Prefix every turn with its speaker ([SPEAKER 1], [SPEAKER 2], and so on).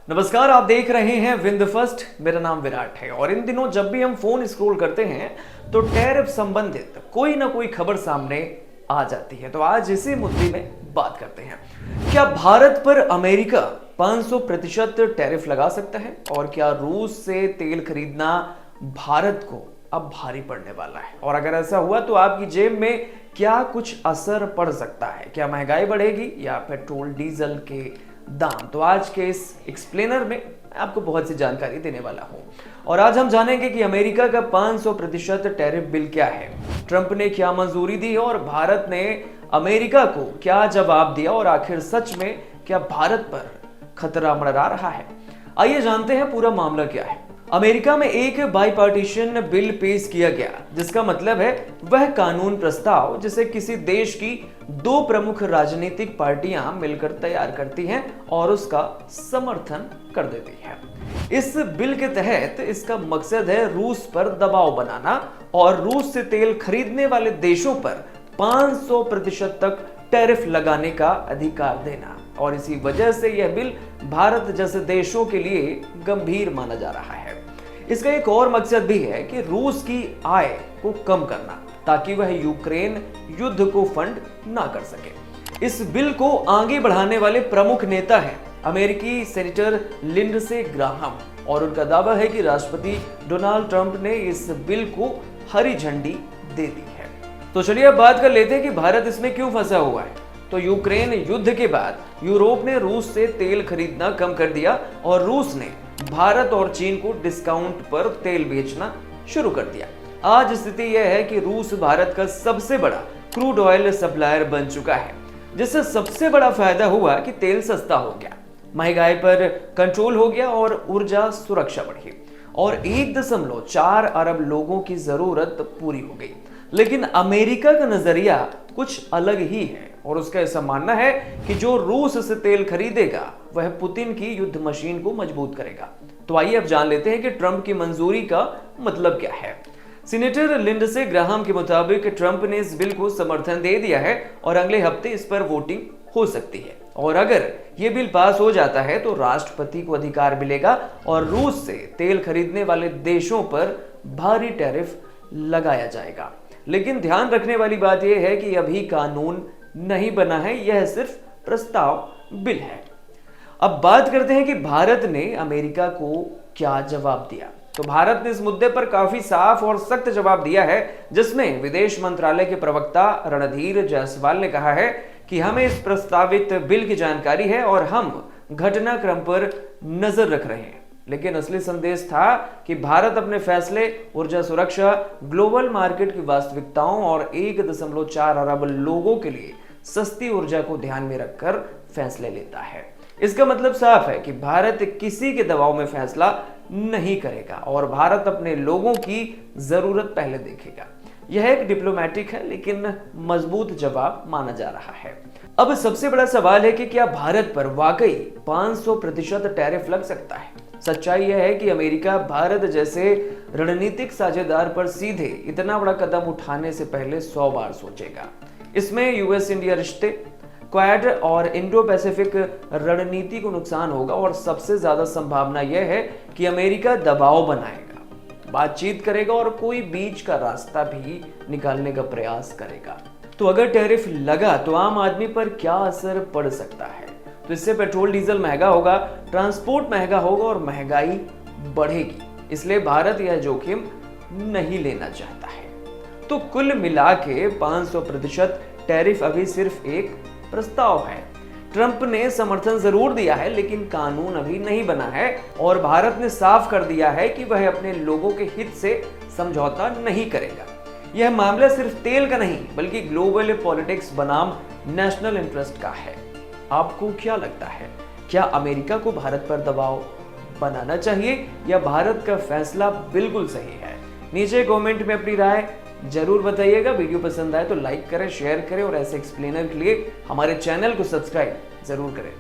[SPEAKER 1] नमस्कार, आप देख रहे हैं विन द फर्स्ट। मेरा नाम विराट है और इन दिनों जब भी हम फोन स्क्रॉल करते हैं तो टैरिफ संबंधित कोई ना कोई खबर सामने आ जाती है। तो आज इसी मुद्दे में बात करते हैं। क्या भारत पर अमेरिका 500% टैरिफ लगा सकता है और क्या रूस से तेल खरीदना भारत को अब भारी पड़ने वाला है? और अगर ऐसा हुआ तो आपकी जेब में क्या कुछ असर पड़ सकता है? क्या महंगाई बढ़ेगी या पेट्रोल डीजल के दाम? तो आज के इस एक्सप्लेनर में आपको बहुत सी जानकारी देने वाला हूं और आज हम जानेंगे कि अमेरिका का 500% टैरिफ बिल क्या है, ट्रंप ने क्या मंजूरी दी और भारत ने अमेरिका को क्या जवाब दिया और आखिर सच में क्या भारत पर खतरा मंडरा रहा है। आइए जानते हैं पूरा मामला क्या है। अमेरिका में एक बाईपार्टीशन बिल पेश किया गया जिसका मतलब है वह कानून प्रस्ताव जिसे किसी देश की दो प्रमुख राजनीतिक पार्टियां मिलकर तैयार करती हैं और उसका समर्थन कर देती हैं। इस बिल के तहत इसका मकसद है रूस पर दबाव बनाना और रूस से तेल खरीदने वाले देशों पर 500% तक टैरिफ लगाने का अधिकार देना। और इसी वजह से यह बिल भारत जैसे देशों के लिए गंभीर माना जा रहा है। इसका एक और मकसद भी है कि रूस की आय को कम करना ताकि वह यूक्रेन युद्ध को फंड ना कर सके। इस बिल को आगे बढ़ाने वाले प्रमुख नेता हैं अमेरिकी सेनेटर लिंडसे ग्राहम और उनका दावा है कि राष्ट्रपति डोनाल्ड ट्रंप ने इस बिल को हरी झंडी दे दी है। तो चलिए अब बात कर लेते हैं कि भारत इसमें क्यों फंसा हुआ है। तो यूक्रेन युद्ध के बाद यूरोप ने रूस से तेल खरीदना कम कर दिया और रूस ने भारत और चीन को डिस्काउंट पर तेल बेचना शुरू कर दिया। आज स्थिति यह है कि रूस भारत का सबसे बड़ा क्रूड ऑयल सप्लायर बन चुका है, जिससे सबसे बड़ा फायदा हुआ कि तेल सस्ता हो गया, महंगाई पर कंट्रोल हो गया और ऊर्जा सुरक्षा बढ़ी और 1.4 अरब लोगों की जरूरत पूरी हो गई। लेकिन अमेरिका का नजरिया कुछ अलग ही है और उसका ऐसा मानना है कि जो रूस से तेल खरीदेगा वह पुतिन की युद्ध मशीन को मजबूत करेगा। तो आइए अब जान लेते हैं कि ट्रंप की मंजूरी का मतलब क्या है। सीनेटर लिंडसे ग्राहम के मुताबिक ट्रंप ने इस बिल को समर्थन दे दिया है और अगले हफ्ते इस पर वोटिंग हो सकती है और अगर यह बिल पास हो जाता है तो राष्ट्रपति को अधिकार मिलेगा और रूस से तेल खरीदने वाले देशों पर भारी टैरिफ लगाया जाएगा। लेकिन ध्यान रखने वाली बात यह है कि अभी कानून नहीं बना है, यह सिर्फ प्रस्ताव बिल है। अब बात करते हैं कि भारत ने अमेरिका को क्या जवाब दिया। तो भारत ने इस मुद्दे पर काफी साफ और सख्त जवाब दिया है, जिसमें विदेश मंत्रालय के प्रवक्ता रणधीर जायसवाल ने कहा है कि हमें इस प्रस्तावित बिल की जानकारी है और हम घटनाक्रम पर नजर रख रहे हैं। लेकिन असली संदेश था कि भारत अपने फैसले ऊर्जा सुरक्षा, ग्लोबल मार्केट की वास्तविकताओं और 1.4 अरब लोगों के लिए सस्ती ऊर्जा को ध्यान में रखकर फैसले लेता है। इसका मतलब साफ है कि भारत किसी के दबाव में फैसला नहीं करेगा और भारत अपने लोगों की जरूरत पहले देखेगा। यह एक डिप्लोमेटिक है लेकिन मजबूत जवाब माना जा रहा है। अब सबसे बड़ा सवाल है कि क्या भारत पर वाकई 500% टैरिफ लग सकता है? सच्चाई यह है कि अमेरिका भारत जैसे रणनीतिक साझेदार पर सीधे इतना बड़ा कदम उठाने से पहले 100 बार सोचेगा। इसमें यूएस इंडिया रिश्ते, क्वाड और इंडो पैसिफिक रणनीति को नुकसान होगा और सबसे ज्यादा संभावना यह है कि अमेरिका दबाव बनाएगा, बातचीत करेगा और कोई बीच का रास्ता भी निकालने का प्रयास करेगा। तो अगर टैरिफ लगा तो आम आदमी पर क्या असर पड़ सकता है? तो इससे पेट्रोल डीजल महंगा होगा, ट्रांसपोर्ट महंगा होगा और महंगाई बढ़ेगी। इसलिए भारत यह जोखिम नहीं लेना चाहता है। तो कुल मिला के 500% टैरिफ अभी सिर्फ एक प्रस्ताव है। ट्रंप ने समर्थन जरूर दिया है लेकिन कानून अभी नहीं बना है और भारत ने साफ कर दिया है कि वह अपने लोगों के हित से समझौता नहीं करेगा। यह मामला सिर्फ तेल का नहीं बल्कि ग्लोबल पॉलिटिक्स बनाम नेशनल इंटरेस्ट का है। आपको क्या लगता है, क्या अमेरिका को भारत पर दबाव बनाना चाहिए या भारत का फैसला बिल्कुल सही है? नीचे कमेंट में अपनी राय जरूर बताइएगा। वीडियो पसंद आए तो लाइक करें, शेयर करें और ऐसे एक्सप्लेनर के लिए हमारे चैनल को सब्सक्राइब जरूर करें।